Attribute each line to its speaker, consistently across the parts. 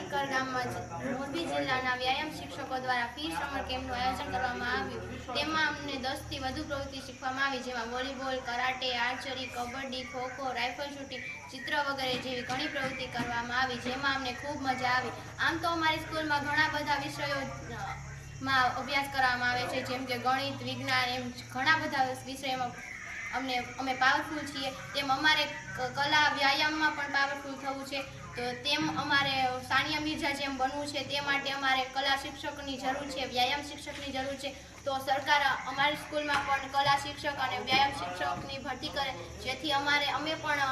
Speaker 1: સરકાર ગામમાં મોરબી જિલ્લાના વ્યાયામ શિક્ષકો દ્વારા ફ્રી સમર કેમ્પનું આયોજન કરવામાં આવ્યું. તેમાં અમને 10 થી વધુ પ્રવૃત્તિ શીખવામાં આવી, જેમાં volleyball, karate, archery, kabaddi, kho kho, rifle shooting, ચિત્ર વગેરે જેવી ઘણી પ્રવૃત્તિ કરવામાં આવી, જેમાં અમને ખૂબ મજા આવી. આમ તો અમારી સ્કૂલમાં ઘણા બધા વિષયો અભ્યાસ કરવામાં આવે છે, જેમ કે ગણિત, વિજ્ઞાન, એમ ઘણા બધા વિષયોમાં અમે પાવરફુલ છીએ. તેમ અમારે કલા વ્યાયામમાં પણ પાવરફુલ થવું છે, તો તેમ અમારે સાનિયા મિર્ઝા જેમ બનવું છે. તે માટે અમારે કલા શિક્ષકની જરૂર છે, વ્યાયામ શિક્ષકની જરૂર છે. તો સરકાર અમારી સ્કૂલમાં પણ કલા શિક્ષક અને વ્યાયામ શિક્ષકની ભરતી કરે, જેથી અમે પણ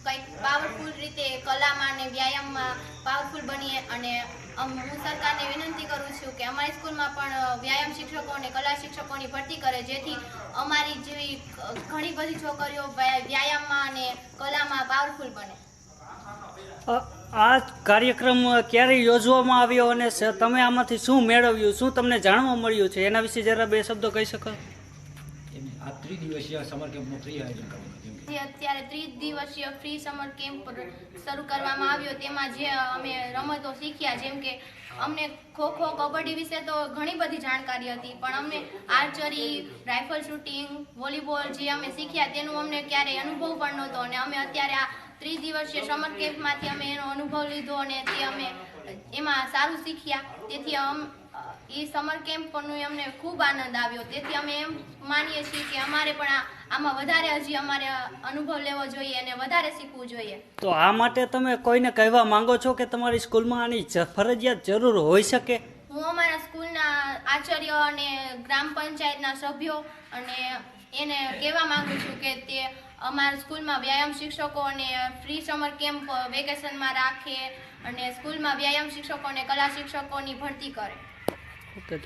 Speaker 1: કંઈક પાવરફુલ રીતે કલામાં અને વ્યાયામમાં પાવરફુલ બનીએ. અને હું સરકારને વિનંતી કરું છું કે અમારી સ્કૂલમાં પણ વ્યાયામ શિક્ષકો અને કલા શિક્ષકોની ભરતી કરે, જેથી અમારી જેવી ઘણી બધી છોકરીઓ વ્યાયામમાં અને કલામાં પાવરફુલ બને.
Speaker 2: આ કાર્યક્રમ ક્યારે યોજવામાં આવ્યો અને તમે આમાંથી શું મેળવ્યું, શું તમને જાણવા મળ્યું છે, એના વિશે જરા બે શબ્દો કહી શકો?
Speaker 3: આ 3 દિવસીય સમર કેમ્પનું ફ્રી આયોજન કરવામાં
Speaker 1: અત્યારે 30 દિવસીય ફ્રી સમર કેમ્પ શરૂ કરવામાં આવ્યો. તેમાં જે અમે રમતો શીખ્યા, જેમ કે અમને ખોખો, કબડ્ડી વિશે તો ઘણી બધી જાણકારી હતી, પણ અમને આર્ચરી, રાઇફલ શૂટિંગ, વોલીબોલ જે અમે શીખ્યા તેનું અમને ક્યારેય અનુભવ પણ નહોતો. અને અમે અત્યારે આ 30 દિવસીય સમર કેમ્પમાંથી અમે એનો અનુભવ લીધો અને તે અમે એમાં સારું શીખ્યા. તેથી એ સમર કેમ્પનો અમને ખૂબ આનંદ આવ્યો. તેથી અમે એમ માનીએ છીએ કે અમારે પણ આમાં વધારે હજી અમારે અનુભવ લેવો જોઈએ અને વધારે શીખવું જોઈએ.
Speaker 2: તો આ માટે તમે કોઈને કહેવા માંગો છો કે તમારી સ્કૂલમાં આની ફરજિયાત જરૂર હોઈ શકે?
Speaker 1: હું અમારા સ્કૂલના આચાર્ય અને ગ્રામ પંચાયતના સભ્યો અને એને કહેવા માંગુ છું કે તે અમારા સ્કૂલમાં વ્યાયામ શિક્ષકો અને ફ્રી સમર કેમ્પ વેકેશનમાં રાખે અને સ્કૂલમાં વ્યાયામ શિક્ષકો અને કલા શિક્ષકોની ભરતી કરે.
Speaker 2: ઓકે.